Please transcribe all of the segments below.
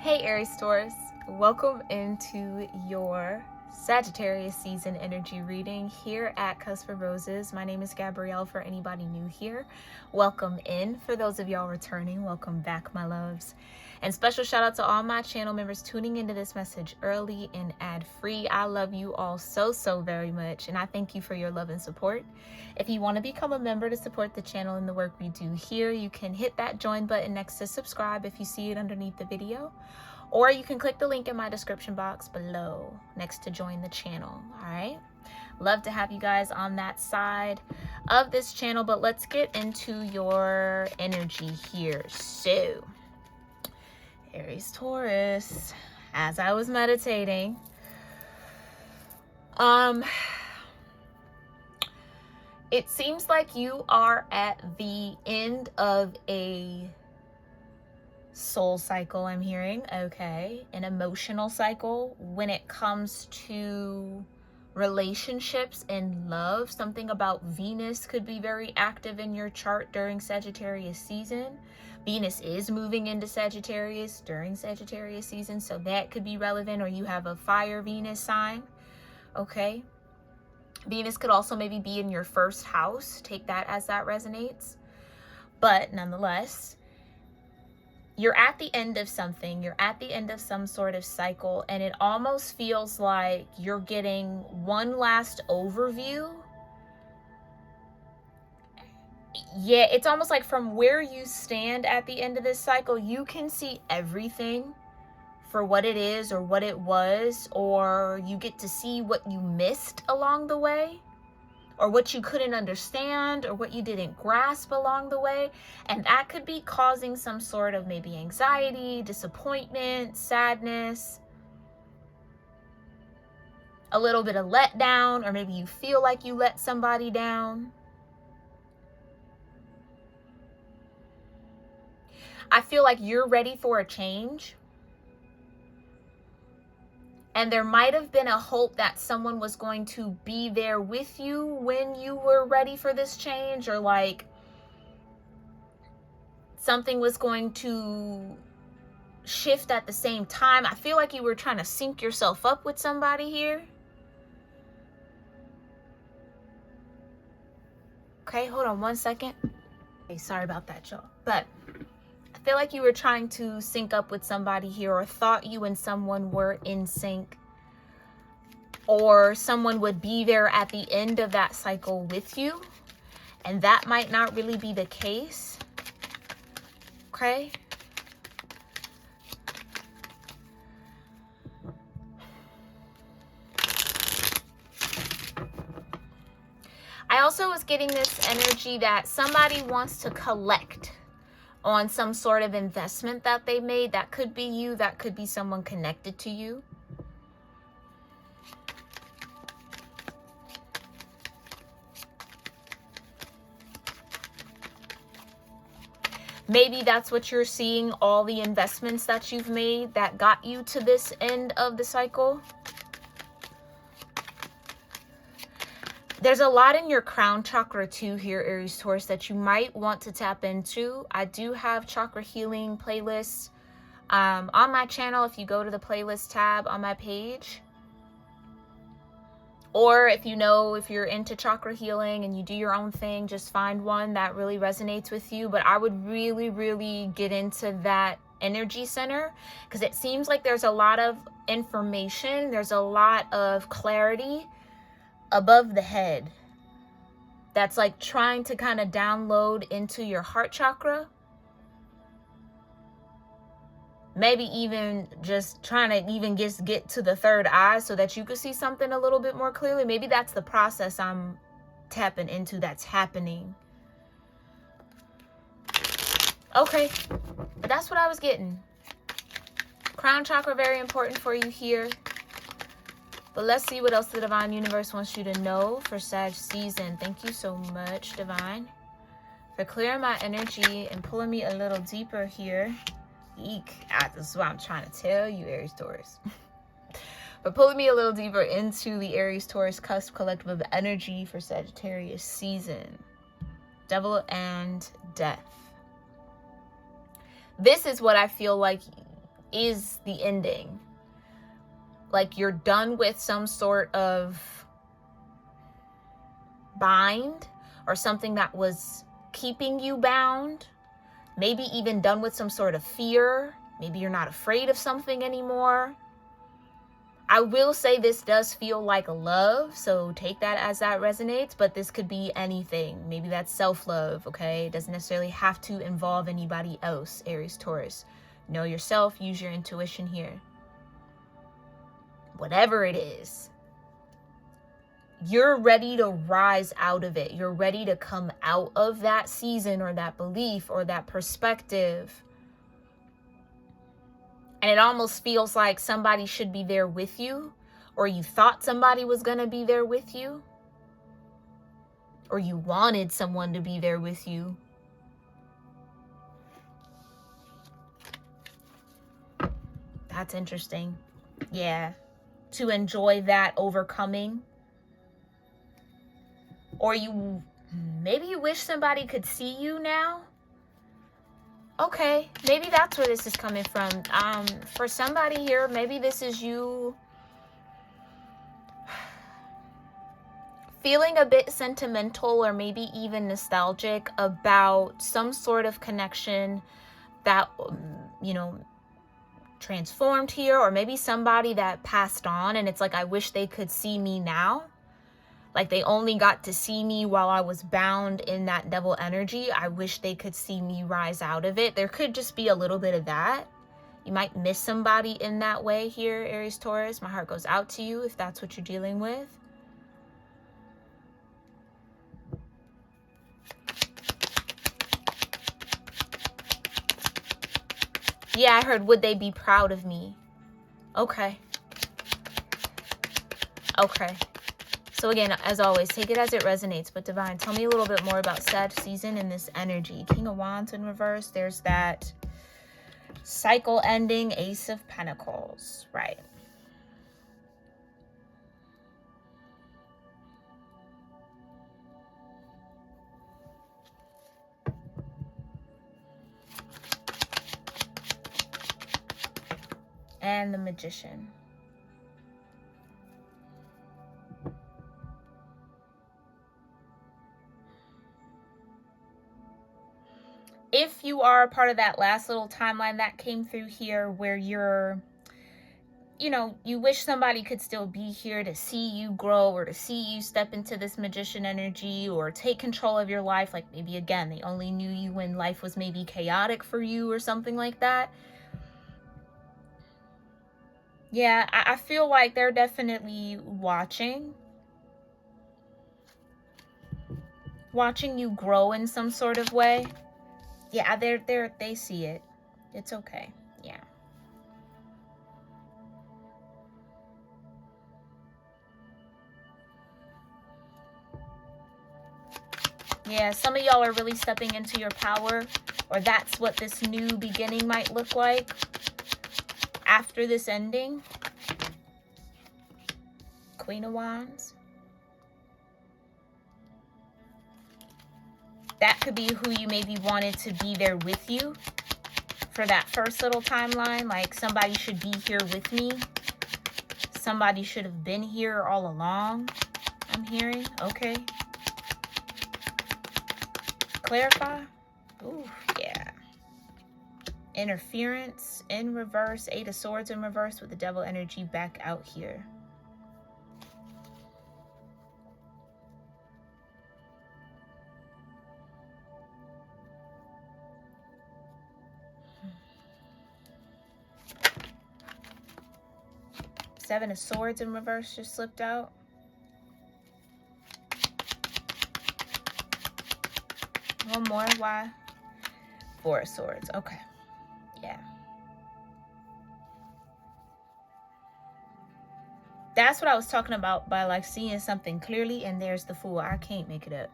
Hey Aries-taurus, welcome into your Sagittarius season energy reading here at Cusp of Roses. My name is Gabrielle for anybody new here. Welcome in. For those of y'all returning, welcome back, my loves. And special shout out to all my channel members tuning into this message early and ad-free. I love you all so very much, and I thank you for your love and support. If you want to become a member to support the channel and the work we do here, you can hit that join button next to subscribe if you see it underneath the video. Or you can click the link in my description box below next to join the channel. All right. Love to have you guys on that side of this channel, but let's get into your energy here. So, Aries-taurus, as I was meditating, it seems like you are at the end of a soul cycle, I'm hearing. Okay, an emotional cycle when it comes to relationships and love. Something about Venus could be very active in your chart during Sagittarius season. Venus is moving into Sagittarius during Sagittarius season, so that could be relevant. Or you have a fire Venus sign. Okay, Venus could also maybe be in your first house. Take that as that resonates. But nonetheless, you're at the end of something. You're at the end of some sort of cycle, and it almost feels like you're getting one last overview. Yeah, it's almost like from where you stand at the end of this cycle, you can see everything for what it is or what it was, or you get to see what you missed along the way, or what you couldn't understand, or what you didn't grasp along the way. And that could be causing some sort of maybe anxiety, disappointment, sadness, a little bit of letdown, or maybe you feel like you let somebody down. I feel like you're ready for a change. And there might have been a hope that someone was going to be there with you when you were ready for this change, or like something was going to shift at the same time. I feel like you were trying to sync yourself up with somebody here. Okay, hold on one second. Okay, sorry about that, y'all. But I feel like you were trying to sync up with somebody here, or thought you and someone were in sync, or someone would be there at the end of that cycle with you, and that might not really be the case. Okay, I also was getting this energy that somebody wants to collect on some sort of investment that they made. That could be you, that could be someone connected to you. Maybe that's what you're seeing, all the investments that you've made that got you to this end of the cycle. There's a lot in your crown chakra too here, Aries-taurus, that you might want to tap into. I do have chakra healing playlists on my channel if you go to the playlist tab on my page. Or if you know, if you're into chakra healing and you do your own thing, just find one that really resonates with you. But I would really get into that energy center, because it seems like there's a lot of information, there's a lot of clarity above the head that's like trying to kind of download into your heart chakra. Maybe even just trying to even just get to the third eye so that you could see something a little bit more clearly. Maybe that's the process I'm tapping into that's happening. Okay, but that's what I was getting. Crown chakra, very important for you here. But let's see what else the Divine Universe wants you to know for Sag season. Thank you so much, Divine, for clearing my energy and pulling me a little deeper here. Eek, this is what I'm trying to tell you, Aries-taurus. But pulling me a little deeper into the Aries-taurus cusp collective of energy for Sagittarius season. Devil and Death. This is what I feel like is the ending. Like you're done with some sort of bind or something that was keeping you bound. Maybe even done with some sort of fear. Maybe you're not afraid of something anymore. I will say this does feel like love, so take that as that resonates, but this could be anything. Maybe that's self-love, okay? It doesn't necessarily have to involve anybody else, Aries, Taurus. Know yourself, use your intuition here. Whatever it is, you're ready to rise out of it. You're ready to come out of that season or that belief or that perspective. And it almost feels like somebody should be there with you, or you thought somebody was going to be there with you, or you wanted someone to be there with you. That's interesting. Yeah. To enjoy that overcoming. Or maybe you wish somebody could see you now. Okay, maybe that's where this is coming from. For somebody here, maybe this is you feeling a bit sentimental or maybe even nostalgic about some sort of connection that, transformed here, or maybe somebody that passed on and it's like, I wish they could see me now. Like they only got to see me while I was bound in that devil energy. I wish they could see me rise out of it. There could just be a little bit of that. You might miss somebody in that way here, Aries, Taurus. My heart goes out to you if that's what you're dealing with. Yeah, I heard, would they be proud of me? Okay. Okay. So again, as always, take it as it resonates. But Divine, tell me a little bit more about Sag season and this energy. King of Wands in reverse. There's that cycle ending, Ace of Pentacles. Right. And the Magician. If you are a part of that last little timeline that came through here where you're, you wish somebody could still be here to see you grow or to see you step into this Magician energy or take control of your life. Like maybe, again, they only knew you when life was maybe chaotic for you or something like that. Yeah, I feel like they're definitely watching you grow in some sort of way. Yeah, they see it. It's okay. Yeah. Yeah, some of y'all are really stepping into your power, or that's what this new beginning might look like after this ending. Queen of Wands. That could be who you maybe wanted to be there with you for that first little timeline. Like somebody should be here with me. Somebody should have been here all along. I'm hearing. Okay. Clarify. Ooh, yeah. Interference in reverse. 8 of Swords in reverse with the devil energy back out here. Seven of Swords in reverse just slipped out. One more. Why? 4 of Swords. Okay. Yeah. That's what I was talking about by like seeing something clearly, and there's the Fool. I can't make it up.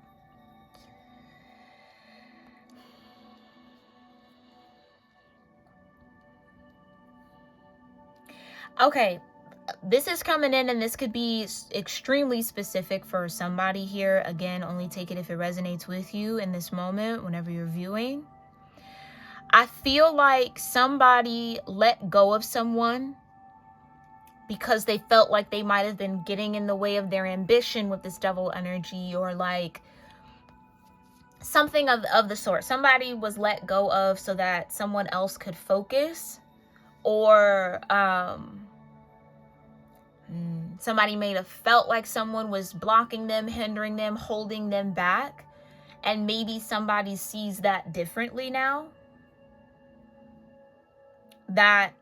Okay. This is coming in, and this could be extremely specific for somebody here. Again, only take it if it resonates with you in this moment whenever you're viewing. I feel like somebody let go of someone because they felt like they might have been getting in the way of their ambition with this devil energy, or like something of the sort. Somebody was let go of so that someone else could focus, or somebody may have felt like someone was blocking them, hindering them, holding them back, and maybe somebody sees that differently now. That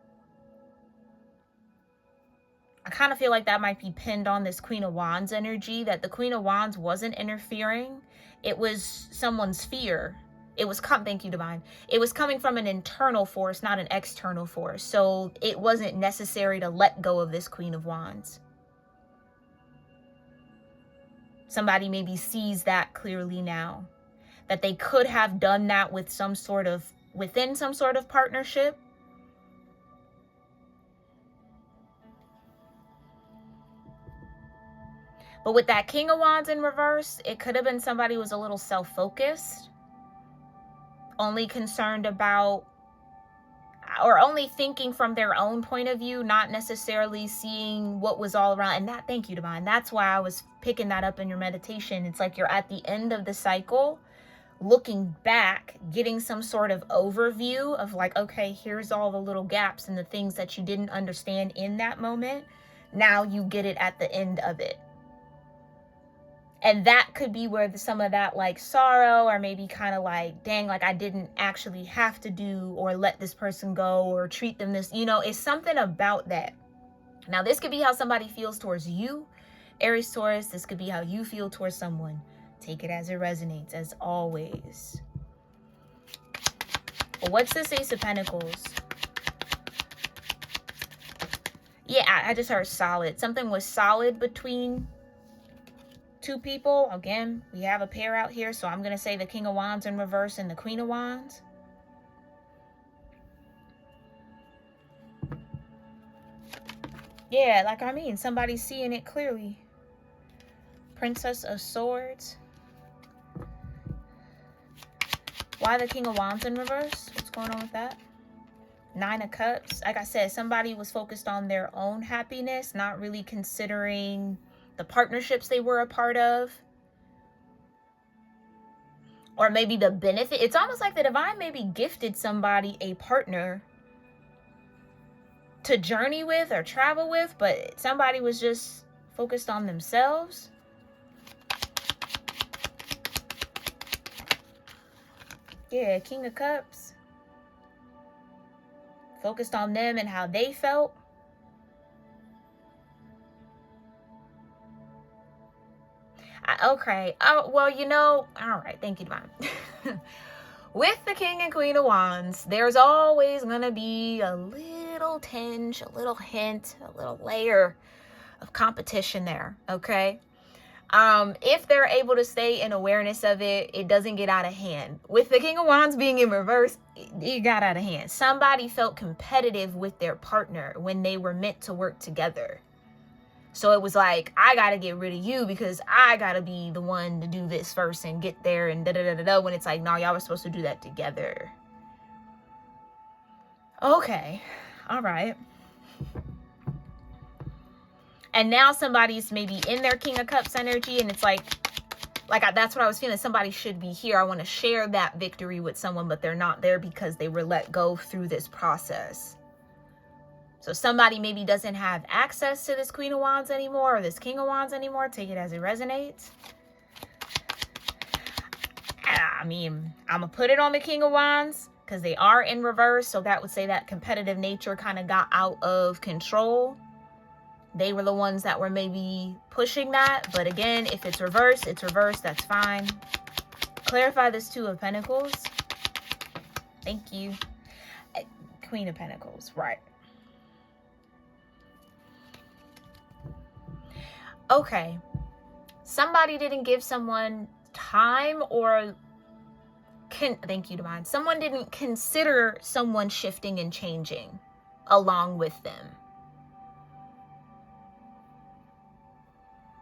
I kind of feel like that might be pinned on this Queen of Wands energy, that the Queen of Wands wasn't interfering. It was someone's fear. It was thank you, Divine. It was coming from an internal force, not an external force. So it wasn't necessary to let go of this Queen of Wands. Somebody maybe sees that clearly now, that they could have done that with within some sort of partnership. But with that King of Wands in reverse, it could have been somebody who was a little self-focused, only concerned about, or only thinking from their own point of view, not necessarily seeing what was all around. And that, thank you, Divine. That's why I was picking that up in your meditation. It's like you're at the end of the cycle, looking back, getting some sort of overview of like, okay, here's all the little gaps and the things that you didn't understand in that moment. Now you get it at the end of it. And that could be where some of that like sorrow, or maybe kind of like, dang, like I didn't actually have to do or let this person go or treat them this, it's something about that. Now, this could be how somebody feels towards you, Aries, Taurus. This could be how you feel towards someone. Take it as it resonates, as always. Well, what's this Ace of Pentacles? Yeah, I just heard solid. Something was solid between two people. Again, we have a pair out here, so I'm going to say the King of Wands in reverse and the Queen of Wands. Yeah, like somebody's seeing it clearly. Princess of Swords. Why the King of Wands in reverse? What's going on with that? Nine of Cups. Like I said, somebody was focused on their own happiness, not really considering the partnerships they were a part of, or maybe the benefit. It's almost like the Divine maybe gifted somebody a partner to journey with or travel with, but somebody was just focused on themselves. Yeah, King of Cups. Focused on them and how they felt. Okay. Oh, well, all right. Thank you, Divine. With the King and Queen of Wands, there's always going to be a little tinge, a little hint, a little layer of competition there, okay? If they're able to stay in awareness of it, it doesn't get out of hand. With the King of Wands being in reverse, it got out of hand. Somebody felt competitive with their partner when they were meant to work together. So it was like, I got to get rid of you because I got to be the one to do this first and get there and da-da-da-da-da, when it's like, no, y'all were supposed to do that together. Okay. All right. And now somebody's maybe in their King of Cups energy, and it's like that's what I was feeling. Somebody should be here. I want to share that victory with someone, but they're not there because they were let go through this process. So somebody maybe doesn't have access to this Queen of Wands anymore, or this King of Wands anymore. Take it as it resonates. I'm going to put it on the King of Wands because they are in reverse. So that would say that competitive nature kind of got out of control. They were the ones that were maybe pushing that. But again, if it's reverse, it's reverse. That's fine. Clarify this Two of Pentacles. Thank you. Queen of Pentacles. Right. Okay. Somebody didn't give someone time, or thank you, Divine. Someone didn't consider someone shifting and changing along with them.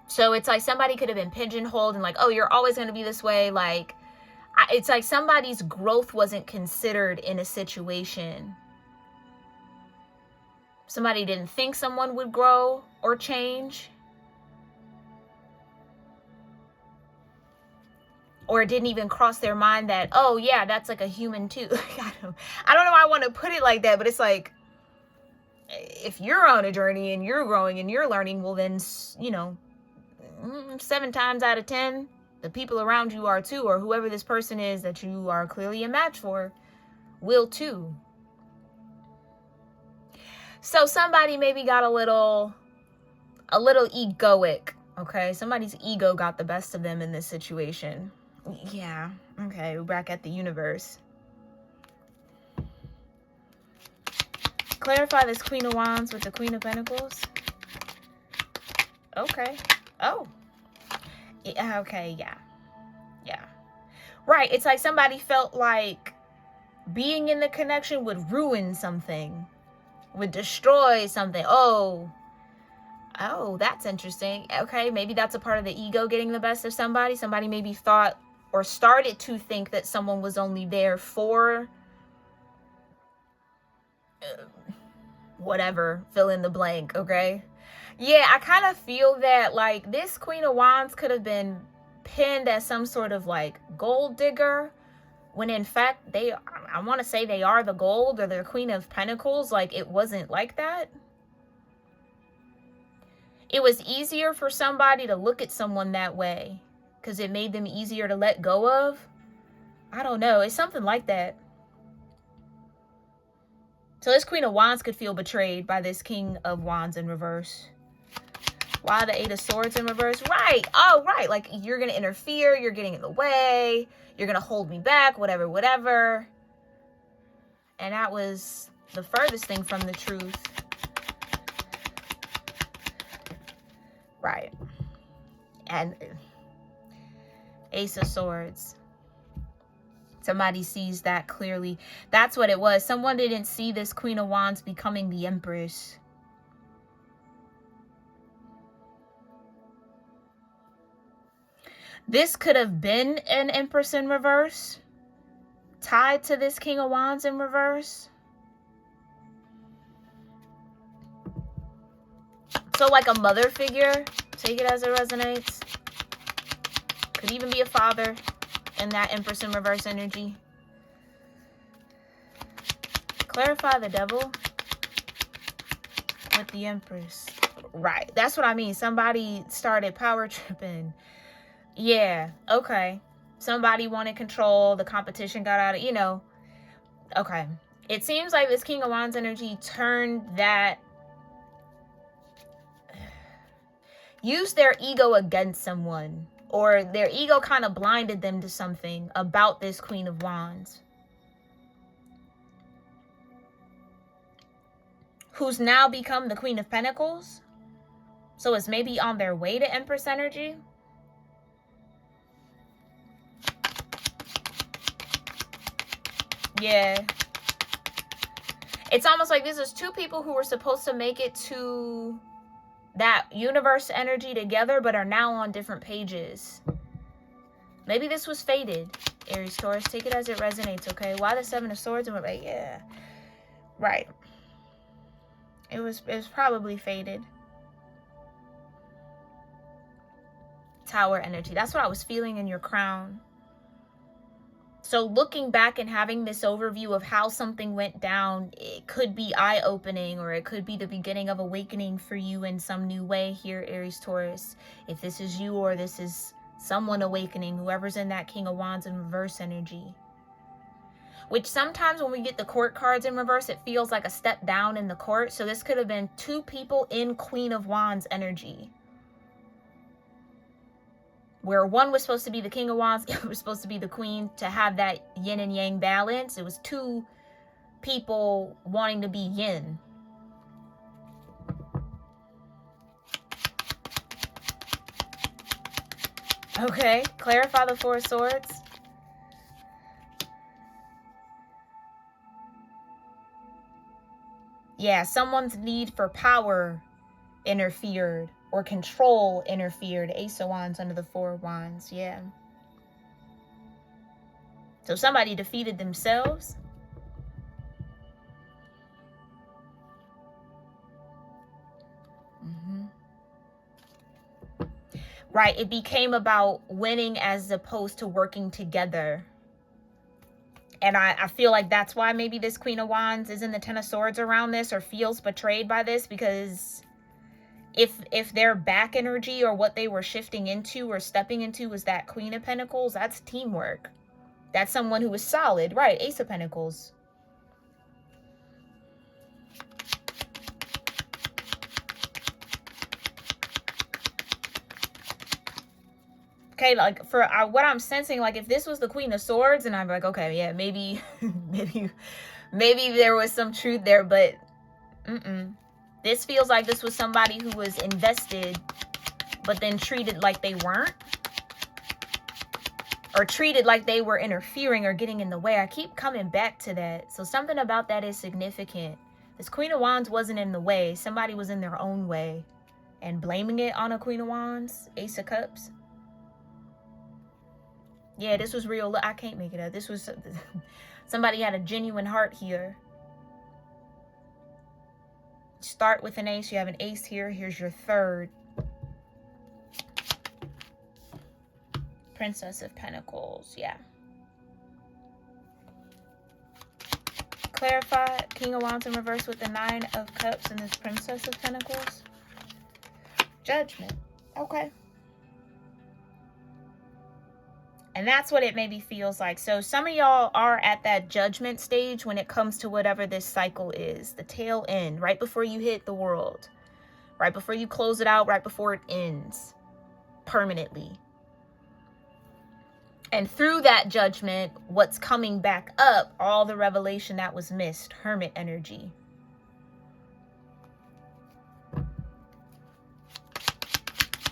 So it's like somebody could have been pigeonholed and like, oh, you're always going to be this way. Like, It's like somebody's growth wasn't considered in a situation. Somebody didn't think someone would grow or change. Or it didn't even cross their mind that, oh yeah, that's like a human too. I don't know why I want to put it like that, but it's like, if you're on a journey and you're growing and you're learning, well then, 7 times out of 10, the people around you are too, or whoever this person is that you are clearly a match for will too. So somebody maybe got a little egoic, okay? Somebody's ego got the best of them in this situation. Yeah, okay, we're back at the universe. Clarify this Queen of Wands with the Queen of Pentacles. Okay. Oh. Yeah, okay, yeah. Yeah. Right, it's like somebody felt like being in the connection would ruin something. Would destroy something. Oh, that's interesting. Okay, maybe that's a part of the ego getting the best of somebody. Somebody maybe thought or started to think that someone was only there for whatever, fill in the blank, okay? Yeah, I kind of feel that like this Queen of Wands could have been pinned as some sort of like gold digger, when in fact I want to say they are the gold, or the Queen of Pentacles. Like, it wasn't like that. It was easier for somebody to look at someone that way because it made them easier to let go of. I don't know. It's something like that. So this Queen of Wands could feel betrayed by this King of Wands in reverse. Why the 8 of Swords in reverse? Right. Oh, right. Like, you're going to interfere. You're getting in the way. You're going to hold me back. Whatever, whatever. And that was the furthest thing from the truth. Right. And Ace of Swords. Somebody sees that clearly. That's what it was. Someone didn't see this Queen of Wands becoming the Empress. This could have been an Empress in reverse, tied to this King of Wands in reverse. So like a mother figure, take it as it resonates. Could even be a father in that Empress in reverse energy. Clarify the Devil with the Empress. Right, that's what I mean. Somebody started power tripping. Yeah, okay. Somebody wanted control. The competition got out of, Okay. It seems like this King of Wands energy turned that, used their ego against someone, or their ego kind of blinded them to something about this Queen of Wands, who's now become the Queen of Pentacles. So it's maybe on their way to Empress energy. Yeah. It's almost like this is 2 people who were supposed to make it to that universe energy together, but are now on different pages. Maybe this was fated. Aries, Taurus, take it as it resonates, okay? Why the 7 of Swords? And we're like, yeah. Right. It was probably fated. Tower energy. That's what I was feeling in your crown. So looking back and having this overview of how something went down, it could be eye-opening, or it could be the beginning of awakening for you in some new way here, Aries, Taurus. If this is you, or this is someone awakening, whoever's in that King of Wands in reverse energy. Which sometimes when we get the court cards in reverse, it feels like a step down in the court. So this could have been 2 people in Queen of Wands energy, where one was supposed to be the King of Wands, it was supposed to be the Queen, to have that yin and yang balance. It was 2 people wanting to be yin. Okay, clarify the 4 of Swords. Yeah, someone's need for power interfered, or control interfered. Ace of Wands under the 4 of Wands. Yeah. So somebody defeated themselves. Right, it became about winning as opposed to working together. And I feel like that's why maybe this Queen of Wands is in the Ten of Swords around this, or feels betrayed by this, because if their back energy or what they were shifting into or stepping into was that Queen of Pentacles, that's teamwork. That's someone who is solid, right? Ace of Pentacles. Okay, like for what I'm sensing, like if this was the Queen of Swords, and I'm like, okay, yeah, maybe, maybe there was some truth there, but this feels like this was somebody who was invested, but then treated like they weren't, or treated like they were interfering or getting in the way. I keep coming back to that. So something about that is significant. This Queen of Wands wasn't in the way. Somebody was in their own way, and blaming it on a Queen of Wands, Ace of Cups. Yeah, this was real. I can't make it up. This was somebody had a genuine heart here. Start with an ace. You have an ace here. Here's your third. Princess of Pentacles. Yeah. Clarify. King of Wands in reverse with the Nine of Cups and this Princess of Pentacles. Judgment. Okay. And that's what it maybe feels like. So some of y'all are at that judgment stage when it comes to whatever this cycle is. The tail end, right before you hit the world. Right before you close it out, right before it ends. Permanently. And through that judgment, what's coming back up, all the revelation that was missed. Hermit energy.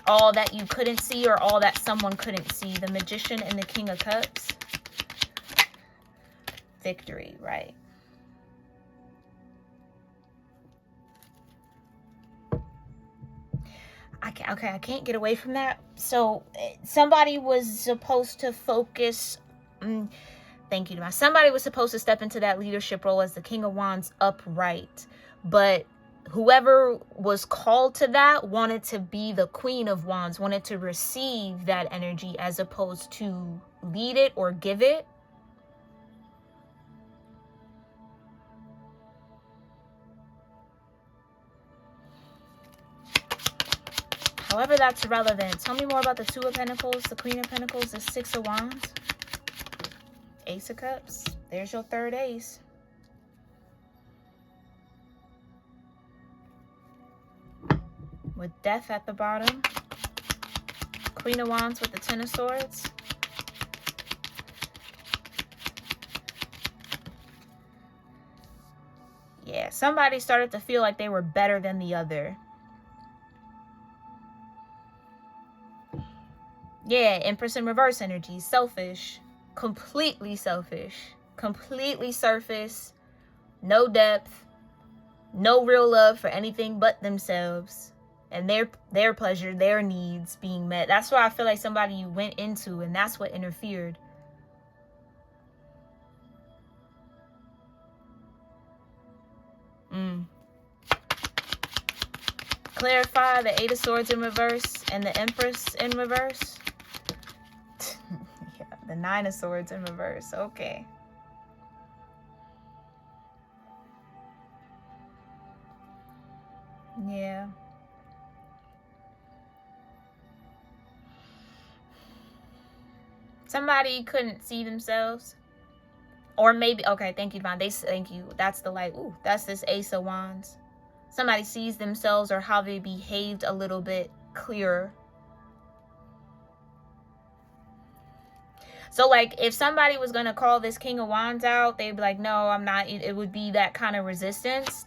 All that you couldn't see, or all that someone couldn't see. The Magician and the King of Cups. Victory, right. I can't get away from that. So somebody was supposed to focus. Thank you, Demas. Somebody was supposed to step into that leadership role as the King of Wands upright. But whoever was called to that wanted to be the Queen of Wands, wanted to receive that energy as opposed to lead it or give it. However, that's relevant. Tell me more about the Two of Pentacles, the Queen of Pentacles, the Six of Wands, Ace of Cups. There's your third ace. With Death at the bottom. Queen of Wands with the Ten of Swords. Yeah, somebody started to feel like they were better than the other. Yeah, Empress in reverse energy. Selfish. Completely selfish. Completely surface. No depth. No real love for anything but themselves. And their pleasure, their needs being met. That's why I feel like somebody you went into, and that's what interfered. Clarify the Eight of Swords in reverse and the Empress in reverse. Yeah, the Nine of Swords in reverse. Okay. Yeah. Somebody couldn't see themselves. Or maybe, okay, thank you, Divine. Thank you. That's the light. Ooh, that's this Ace of Wands. Somebody sees themselves or how they behaved a little bit clearer. So, like, if somebody was going to call this King of Wands out, they'd be like, no, I'm not. It would be that kind of resistance.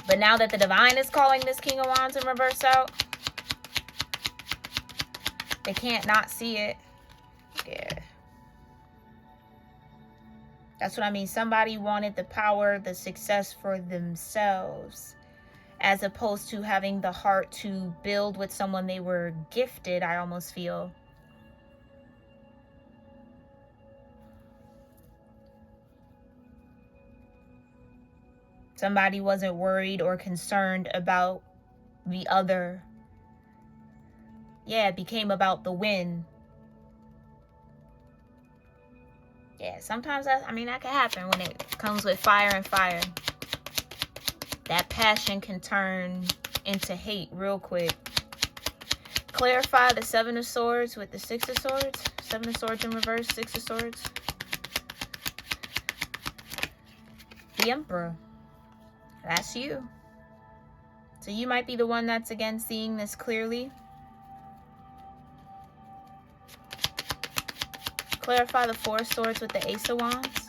But now that the Divine is calling this King of Wands in reverse out, they can't not see it. Yeah. That's what I mean. Somebody wanted the power, the success for themselves, as opposed to having the heart to build with someone they were gifted, I almost feel. Somebody wasn't worried or concerned about the other. Yeah, it became about the win. Yeah, sometimes that can happen when it comes with fire and fire. That passion can turn into hate real quick. Clarify the Seven of Swords with the Six of Swords. Seven of Swords in reverse, Six of Swords. The Emperor. That's you. So you might be the one that's, again, seeing this clearly. Clarify the Four of Swords with the Ace of Wands.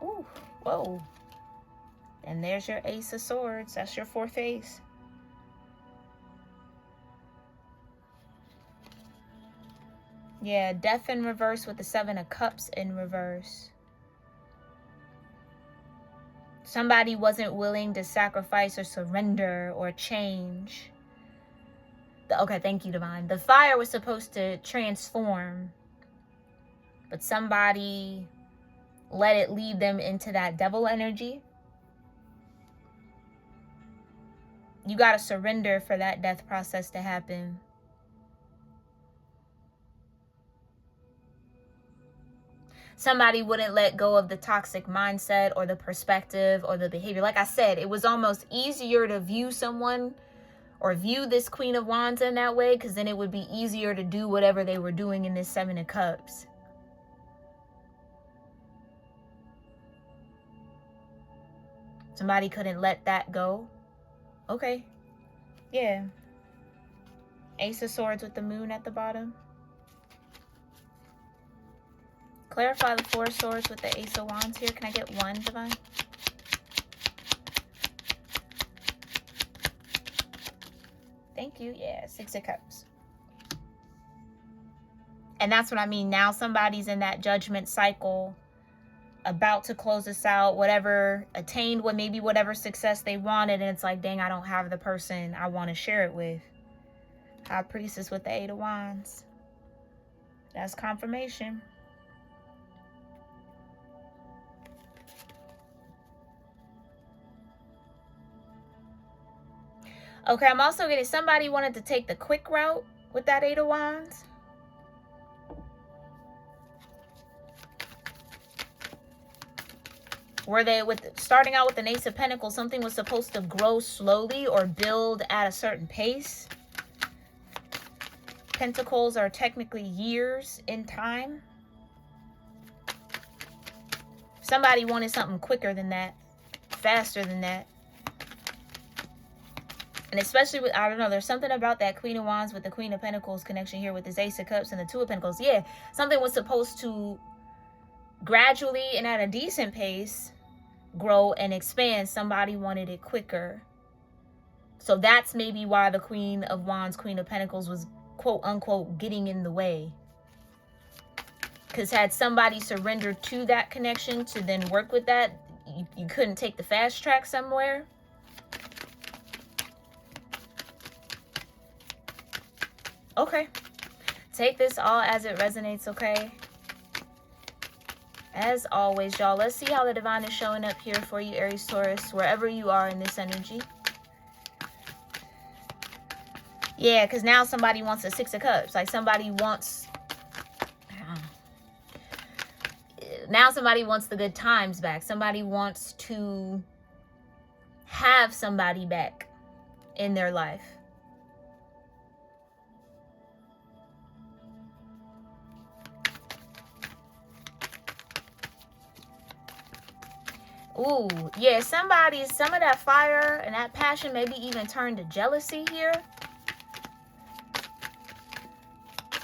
Ooh, whoa. And there's your Ace of Swords. That's your fourth ace. Yeah, Death in reverse with the Seven of Cups in reverse. Somebody wasn't willing to sacrifice or surrender or change. Okay, thank you, Divine. The fire was supposed to transform, but somebody let it lead them into that devil energy. You got to surrender for that death process to happen. Somebody wouldn't let go of the toxic mindset or the perspective or the behavior. Like I said, it was almost easier to view someone or view this Queen of Wands in that way, because then it would be easier to do whatever they were doing in this Seven of Cups. Somebody couldn't let that go. Okay. Yeah. Ace of Swords with the Moon at the bottom. Clarify the Four of Swords with the Ace of Wands here. Can I get one, Divine? Thank you. Yeah, Six of Cups. And that's what I mean. Now somebody's in that judgment cycle, about to close this out, whatever, attained what maybe whatever success they wanted, and it's like, dang, I don't have the person I want to share it with. High Priestess with the Eight of Wands. That's confirmation. Okay, I'm also getting somebody wanted to take the quick route with that Eight of Wands. Were they starting out with an Ace of Pentacles, something was supposed to grow slowly or build at a certain pace. Pentacles are technically years in time. Somebody wanted something quicker than that, faster than that. And especially with, I don't know, there's something about that Queen of Wands with the Queen of Pentacles connection here with this Ace of Cups and the Two of Pentacles. Yeah, something was supposed to gradually and at a decent pace grow and expand. Somebody wanted it quicker. So that's maybe why the Queen of Wands, Queen of Pentacles was quote unquote getting in the way. Because had somebody surrendered to that connection to then work with that, you couldn't take the fast track somewhere. Okay. Take this all as it resonates, okay? As always, y'all, let's see how the divine is showing up here for you, Aries, Taurus, wherever you are in this energy. Yeah, because now somebody wants a Six of Cups. Like somebody wants... Now somebody wants the good times back. Somebody wants to have somebody back in their life. Ooh, yeah, some of that fire and that passion maybe even turned to jealousy here.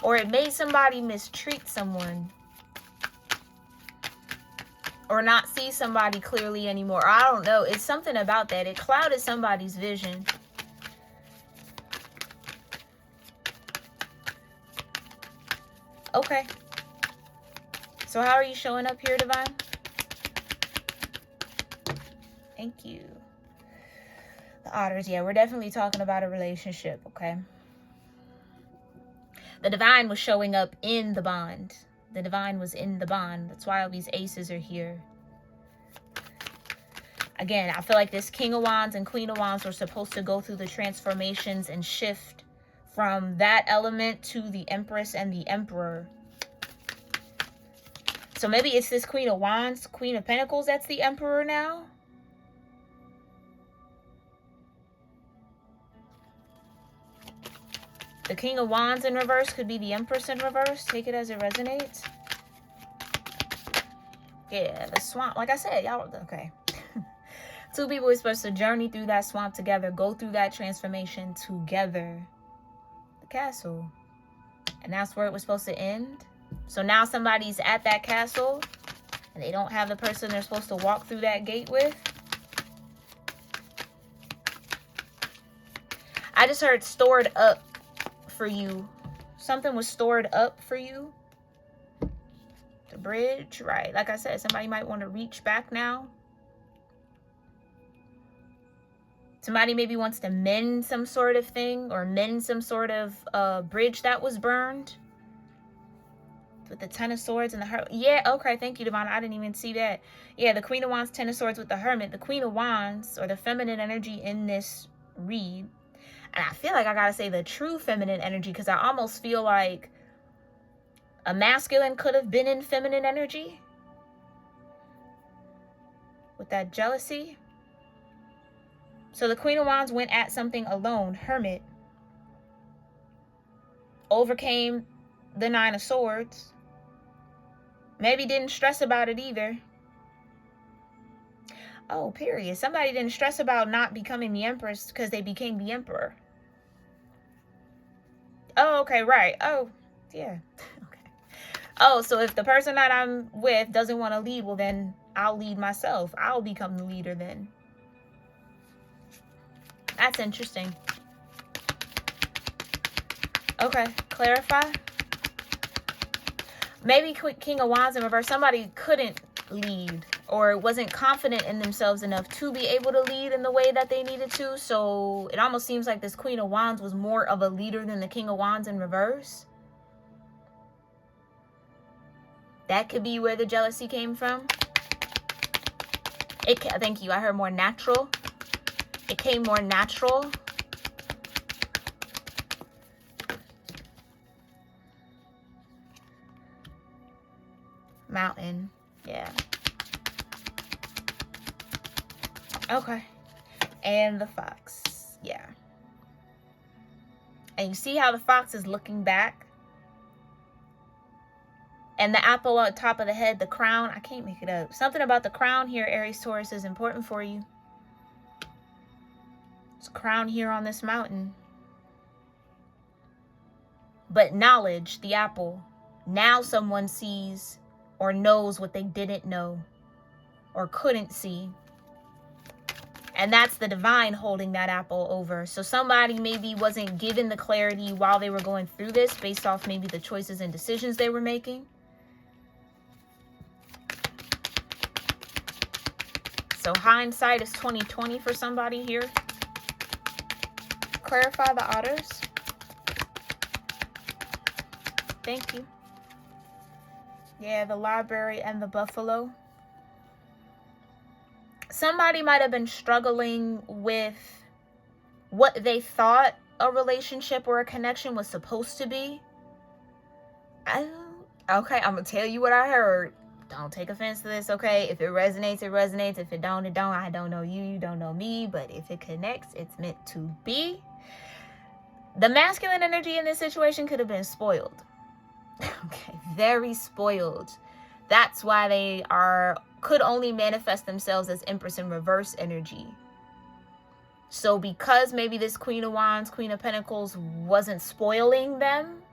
Or it made somebody mistreat someone. Or not see somebody clearly anymore. I don't know. It's something about that. It clouded somebody's vision. Okay. So how are you showing up here, Divine? Thank you. The Otters. Yeah, we're definitely talking about a relationship, okay? The divine was showing up in the bond. The divine was in the bond. That's why all these aces are here. Again, I feel like this King of Wands and Queen of Wands were supposed to go through the transformations and shift from that element to the Empress and the Emperor. So maybe it's this Queen of Wands, Queen of Pentacles that's the Emperor now. The King of Wands in reverse could be the Empress in reverse. Take it as it resonates. Yeah, the swamp. Like I said, y'all, okay. Two people are supposed to journey through that swamp together, go through that transformation together. The castle. And that's where it was supposed to end. So now somebody's at that castle and they don't have the person they're supposed to walk through that gate with. I just heard stored up for you. Something was stored up for you. The bridge, right? Like I said, somebody might want to reach back now. Somebody maybe wants to mend some sort of thing or mend some sort of bridge that was burned. With the Ten of Swords and the Hermit. Yeah, okay, thank you, Divine. I didn't even see that. Yeah, the Queen of Wands, Ten of Swords with the Hermit. The Queen of Wands, or the feminine energy in this read. And I feel like I gotta say the true feminine energy, because I almost feel like a masculine could have been in feminine energy. With that jealousy. So the Queen of Wands went at something alone. Hermit. Overcame the Nine of Swords. Maybe didn't stress about it either. Oh, period. Somebody didn't stress about not becoming the Empress because they became the Emperor. Oh, okay, right. Oh, yeah. Okay. Oh, so if the person that I'm with doesn't want to lead, well, then I'll lead myself. I'll become the leader then. That's interesting. Okay, clarify. Maybe King of Wands in reverse, somebody couldn't lead or wasn't confident in themselves enough to be able to lead in the way that they needed to. So it almost seems like this Queen of Wands was more of a leader than the King of Wands in reverse. That could be where the jealousy came from. Thank you. I heard more natural. It came more natural. Mountain. Yeah. Okay. And the fox. Yeah. And you see how the fox is looking back? And the apple on top of the head, the crown. I can't make it up. Something about the crown here, Aries-Taurus, is important for you. There's a crown here on this mountain. But knowledge, the apple. Now someone sees or knows what they didn't know or couldn't see. And that's the divine holding that apple over. So somebody maybe wasn't given the clarity while they were going through this based off maybe the choices and decisions they were making. So hindsight is 20/20 for somebody here. Clarify the otters. Thank you. Yeah, the library and the buffalo. Somebody might have been struggling with what they thought a relationship or a connection was supposed to be. Okay, I'm going to tell you what I heard. Don't take offense to this, okay? If it resonates, it resonates. If it don't, it don't. I don't know you, you don't know me. But if it connects, it's meant to be. The masculine energy in this situation could have been spoiled. Okay, very spoiled. That's why they could only manifest themselves as Empress in reverse energy. So because maybe this Queen of Wands, Queen of Pentacles wasn't spoiling them,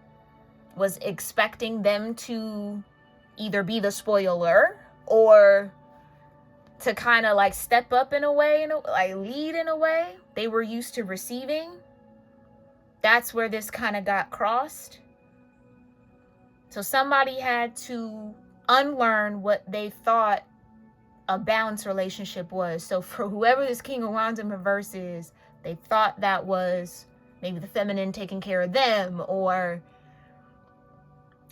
was expecting them to either be the spoiler or to kind of like step up in a way, like lead in a way they were used to receiving. That's where this kind of got crossed. So somebody had to unlearn what they thought a balanced relationship was. So for whoever this King of Wands in reverse is, they thought that was maybe the feminine taking care of them or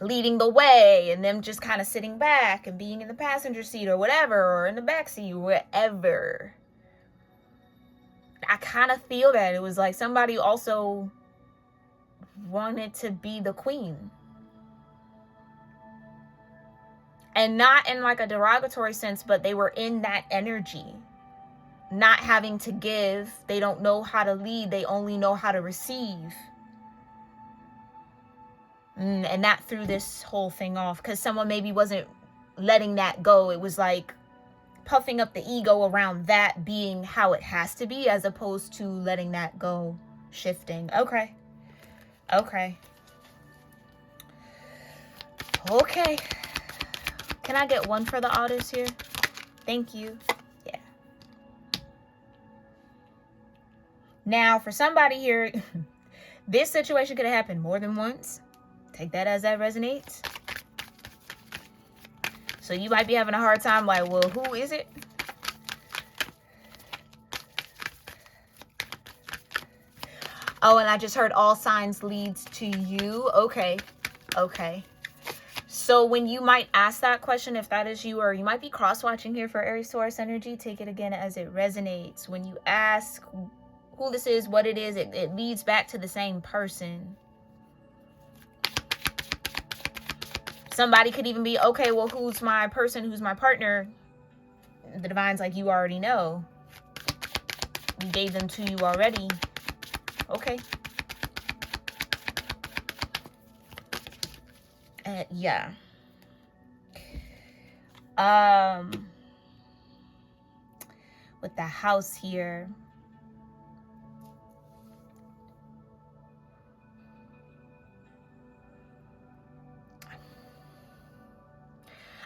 leading the way and them just kind of sitting back and being in the passenger seat or whatever, or in the back seat, wherever. I kind of feel that it was like somebody also wanted to be the queen. And not in like a derogatory sense, but they were in that energy. Not having to give. They don't know how to lead. They only know how to receive. And that threw this whole thing off, because someone maybe wasn't letting that go. It was like puffing up the ego around that being how it has to be, as opposed to letting that go, shifting. Okay. Can I get one for the otters here? Thank you. Yeah. Now, for somebody here, this situation could have happened more than once. Take that as that resonates. So you might be having a hard time like, well, who is it? Oh, and I just heard all signs leads to you. Okay. So when you might ask that question, if that is you, or you might be cross-watching here for Aries-Taurus energy, take it again as it resonates. When you ask who this is, what it is, it leads back to the same person. Somebody could even be, okay, well, who's my person? Who's my partner? The divine's like, you already know. We gave them to you already. Okay. Yeah. With the house here.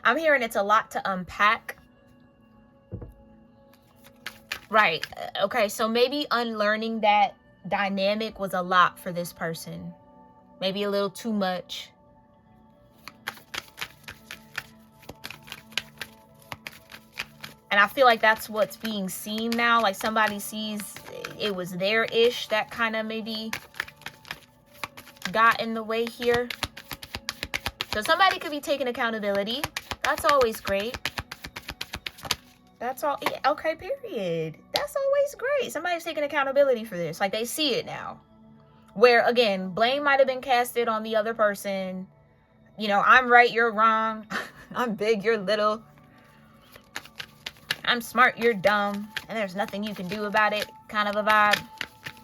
I'm hearing it's a lot to unpack. Right. Okay, so maybe unlearning that dynamic was a lot for this person. Maybe a little too much. And I feel like that's what's being seen now. Like somebody sees it was their-ish that kind of maybe got in the way here. So somebody could be taking accountability. That's always great. That's all. Yeah, okay, period. That's always great. Somebody's taking accountability for this. Like they see it now. Where, again, blame might have been casted on the other person. You know, I'm right, you're wrong. I'm big, you're little. I'm smart, you're dumb. And there's nothing you can do about it, kind of a vibe.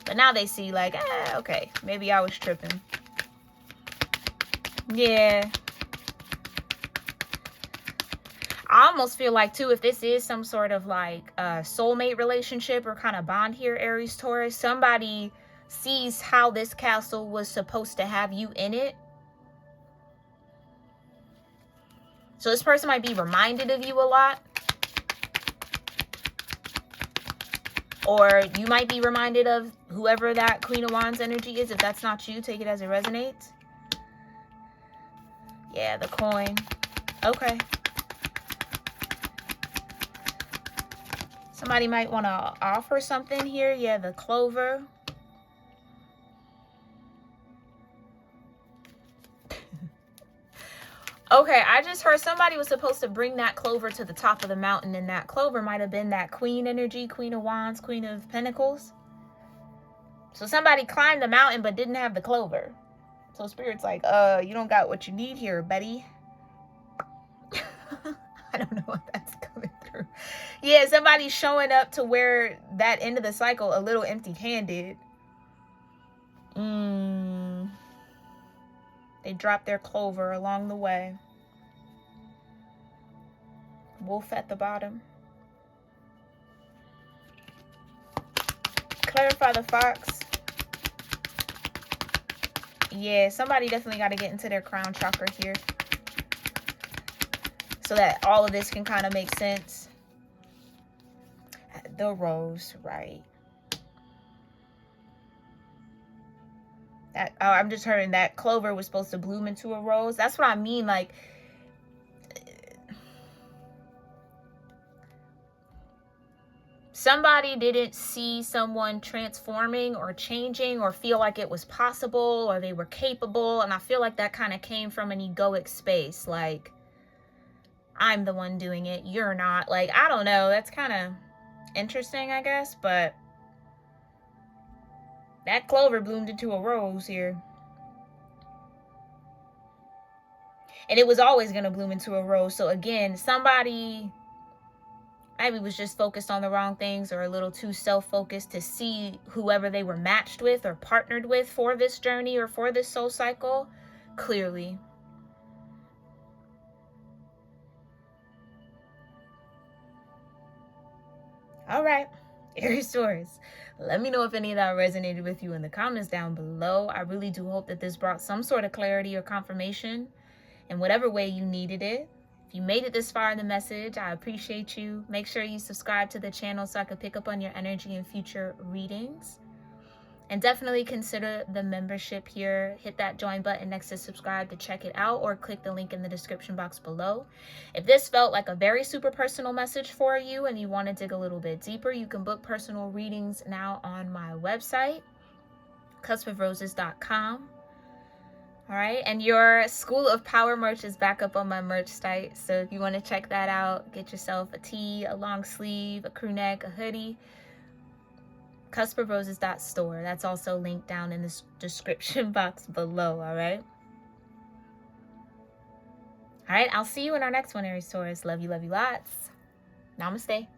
But now they see like, okay, maybe I was tripping. Yeah. I almost feel like, too, if this is some sort of like soulmate relationship or kind of bond here, Aries, Taurus, somebody sees how this castle was supposed to have you in it. So this person might be reminded of you a lot. Or you might be reminded of whoever that Queen of Wands energy is. If that's not you, take it as it resonates. Yeah, the coin. Okay. Somebody might want to offer something here. Yeah, the clover. Okay, I just heard somebody was supposed to bring that clover to the top of the mountain, and that clover might have been that queen energy, Queen of Wands, Queen of Pentacles. So somebody climbed the mountain but didn't have the clover. So Spirit's like, you don't got what you need here, buddy. I don't know what that's coming through. Yeah, somebody's showing up to where that end of the cycle a little empty-handed. They dropped their clover along the way. Wolf at the bottom. Clarify the fox. Yeah, somebody definitely got to get into their crown chakra here, so that all of this can kind of make sense. The rose, right. That, oh, I'm just hearing that clover was supposed to bloom into a rose. That's what I mean. Like, somebody didn't see someone transforming or changing or feel like it was possible or they were capable. And I feel like that kind of came from an egoic space. Like, I'm the one doing it, you're not. Like, I don't know. That's kind of interesting, I guess. But That clover bloomed into a rose here. And it was always going to bloom into a rose. So again, somebody maybe was just focused on the wrong things or a little too self-focused to see whoever they were matched with or partnered with for this journey or for this soul cycle clearly. All right, Aries-Taurus. Let me know if any of that resonated with you in the comments down below. I really do hope that this brought some sort of clarity or confirmation in whatever way you needed it. If you made it this far in the message, I appreciate you. Make sure you subscribe to the channel so I could pick up on your energy in future readings. And definitely consider the membership here. Hit that join button next to subscribe to check it out, or click the link in the description box below. If this felt like a very super personal message for you and you want to dig a little bit deeper, you can book personal readings now on my website, cuspofroses.com. All right, and your School of Power merch is back up on my merch site. So if you want to check that out, get yourself a tee, a long sleeve, a crew neck, a hoodie. cuspofroses.store. That's also linked down in the description box below. All right. All right, I'll see you in our next one, Aries-Taurus. Love you lots. Namaste.